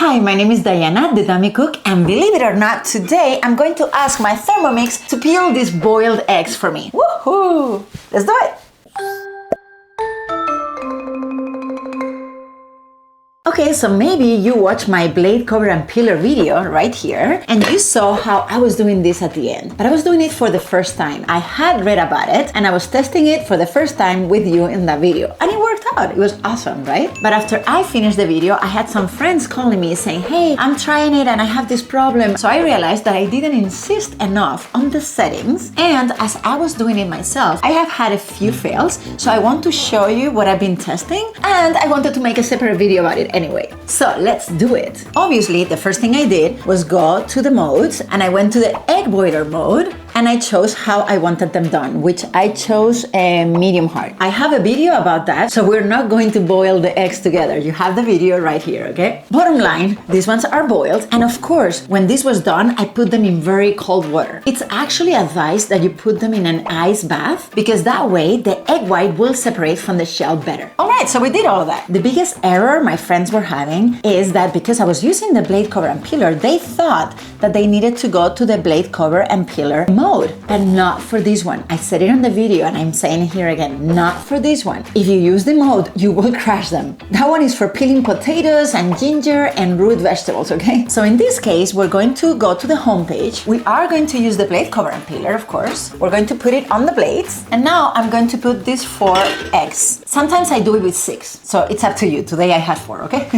Hi, my name is Diana, the Dummy Cook, and believe it or not, today I'm going to ask my Thermomix to peel these boiled eggs for me. Woohoo! Let's do it! Okay, so maybe you watched my blade cover and peeler video right here, and you saw how I was doing this at the end. But I was doing it for the first time. I had read about it, and I was testing it for the first time with you in that video. And it worked out. It was awesome, right? But after I finished the video, I had some friends calling me saying, hey, I'm trying it and I have this problem. So I realized that I didn't insist enough on the settings. And as I was doing it myself, I have had a few fails. So I want to show you what I've been testing, and I wanted to make a separate video about it anyway. So let's do it. Obviously, the first thing I did was go to the modes, and I went to the egg boiler mode, and I chose how I wanted them done, which I chose a medium hard. I have a video about that, so we're not going to boil the eggs together. You have the video right here, okay? Bottom line, these ones are boiled, and of course, when this was done, I put them in very cold water. It's actually advised that you put them in an ice bath, because that way the egg white will separate from the shell better. All right, so we did all of that. The biggest error my friends were having is that because I was using the blade cover and peeler, they thought that they needed to go to the blade cover and peeler mode, but not for this one. I said it on the video, and I'm saying it here again, not for this one. If you use the mode, you will crash them. That one is for peeling potatoes and ginger and root vegetables, okay? So in this case, we're going to go to the home page. We are going to use the blade cover and peeler, of course. We're going to put it on the blades, and now I'm going to put these 4 eggs. Sometimes I do it with 6, so it's up to you. Today I had 4, okay?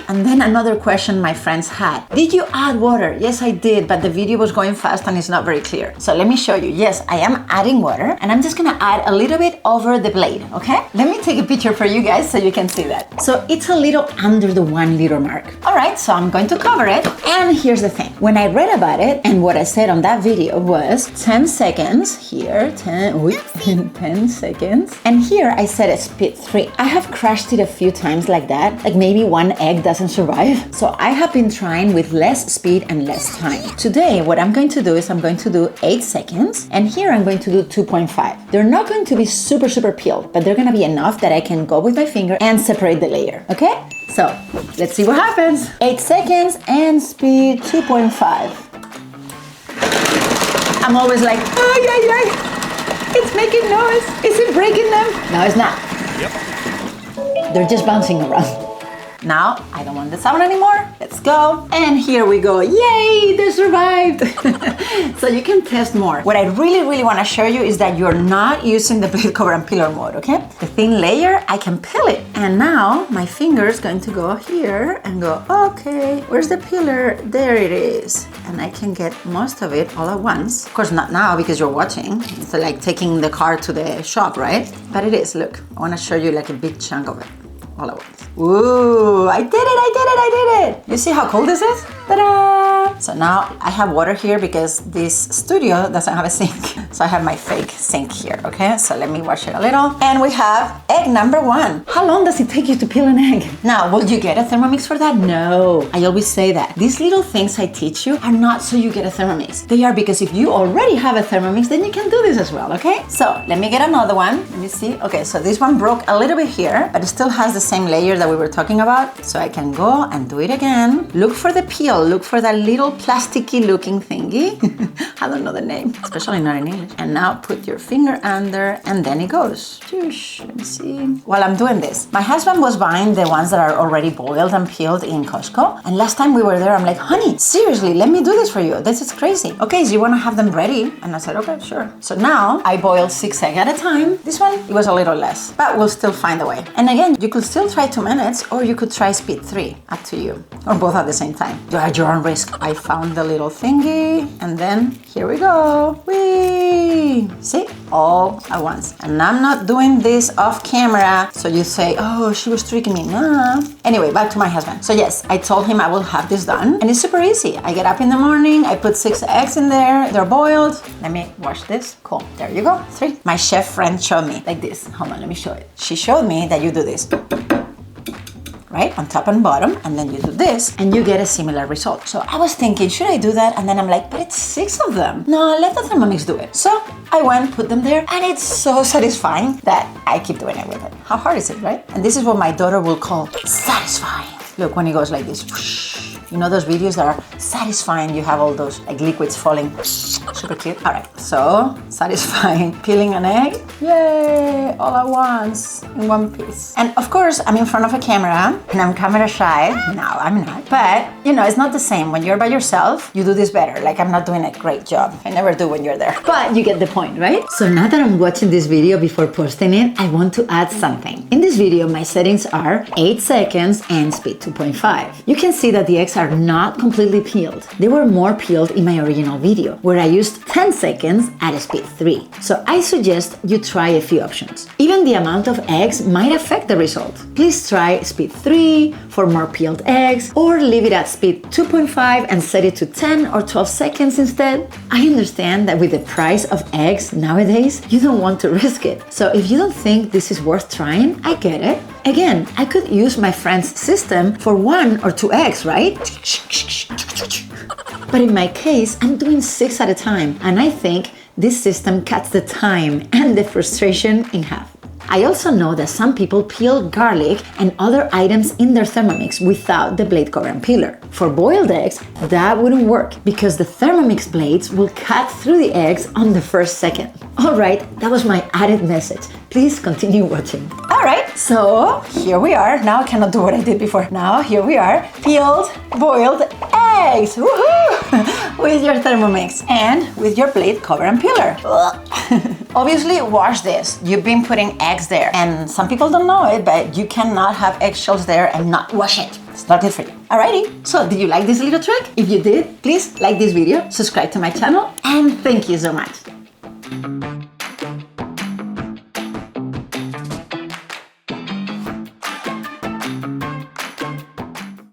And then another question my friends had. Did you add water? Yes, I did, but the video was going fast and it's not very clear. So let me show you. Yes, I am adding water, and I'm just gonna add a little bit over the blade, okay? Let me take a picture for you guys so you can see that. So it's a little under the 1 liter mark. All right, so I'm going to cover it. And here's the thing. When I read about it, and what I said on that video was 10 seconds here, 10 seconds. And here I said a speed 3. I have crashed it a few times like that, like maybe one egg doesn't survive. So I have been trying with less speed and less time. Today, what I'm going to do is I'm going to do 8 seconds, and here I'm going to do 2.5. They're not going to be super peeled, but they're gonna be enough that I can go with my finger and separate the layer, okay? So let's see what happens. 8 seconds and speed 2.5. I'm always like, it's making noise. Is it breaking them? No, it's not. Yep. They're just bouncing around. Now, I don't want the sound anymore. Let's go. And here we go. Yay, they survived. So you can test more. What I really want to show you is that you're not using the blade cover and peeler mode, okay? The thin layer, I can peel it. And now my finger is going to go here and go, okay, where's the peeler? There it is. And I can get most of it all at once. Of course, not now because you're watching. It's like taking the car to the shop, right? But it is, look. I want to show you like a big chunk of it. All at once. Ooh, I did it! You see how cool this is? Ta-da! So now I have water here because this studio doesn't have a sink. So I have my fake sink here, okay? So let me wash it a little. And we have egg number 1. How long does it take you to peel an egg? Now, will you get a Thermomix for that? No. I always say that. These little things I teach you are not so you get a Thermomix. They are because if you already have a Thermomix, then you can do this as well, okay? So let me get another one. Let me see. Okay, so this one broke a little bit here, but it still has the same layer that we were talking about. So I can go and do it again. Look for the peel. Look for that little plasticky looking thingy. I don't know the name, especially not in English. And now put your finger under, and then it goes. Let me see. While I'm doing this, my husband was buying the ones that are already boiled and peeled in Costco. And last time we were there, I'm like, honey, seriously, let me do this for you. This is crazy. Okay, so you want to have them ready? And I said, okay, sure. So now I boil 6 eggs at a time. This one, it was a little less, but we'll still find a way. And again, you could still try 2 minutes, or you could try speed 3, up to you, or both at the same time. You're at your own risk. I found the little thingy, and then here we go. Whee! See, all at once. And I'm not doing this off camera, so you say, oh, she was tricking me. Nah. Anyway, back to my husband. So yes, I told him I will have this done, and it's super easy. I get up in the morning, I put 6 eggs in there, they're boiled. Let me wash this. Cool, there you go, 3. My chef friend showed me like this. Hold on, let me show it. She showed me that you do this. Right, on top and bottom, and then you do this and you get a similar result. So I was thinking, should I do that? And then I'm like, but it's 6 of them. No, let the Thermomix do it. So I went, put them there, and it's so satisfying that I keep doing it with it. How hard is it, right? And this is what my daughter will call satisfying. Look, when it goes like this. You know those videos that are satisfying? You have all those like liquids falling. Super cute. All right, so satisfying. Peeling an egg. Yay! All at once in one piece. And of course, I'm in front of a camera and I'm camera shy. No, I'm not. But you know, it's not the same. When you're by yourself, you do this better. Like I'm not doing a great job. I never do when you're there. But you get the point, right? So now that I'm watching this video before posting it, I want to add something. In this video, my settings are 8 seconds and speed 2.5. You can see that the eggs are not completely peeled. They were more peeled in my original video, where I used 10 seconds at speed 3. So I suggest you try a few options. Even the amount of eggs might affect the result. Please try speed 3 for more peeled eggs, or leave it at speed 2.5 and set it to 10 or 12 seconds instead. I understand that with the price of eggs nowadays, you don't want to risk it. So if you don't think this is worth trying, I get it. Again, I could use my friend's system for 1 or 2 eggs, right? But in my case, I'm doing 6 at a time, and I think this system cuts the time and the frustration in half. I also know that some people peel garlic and other items in their Thermomix without the blade cover and peeler. For boiled eggs, that wouldn't work because the Thermomix blades will cut through the eggs on the first second. Alright, that was my added message. Please continue watching. Alright, so here we are. Now I cannot do what I did before. Now here we are, peeled, boiled eggs. Woohoo! With your Thermomix and with your blade cover and peeler. Obviously, wash this. You've been putting eggs there, and some people don't know it, but you cannot have eggshells there and not wash it. It's not good for you. Alrighty, so did you like this little trick? If you did, please like this video, subscribe to my channel, and thank you so much.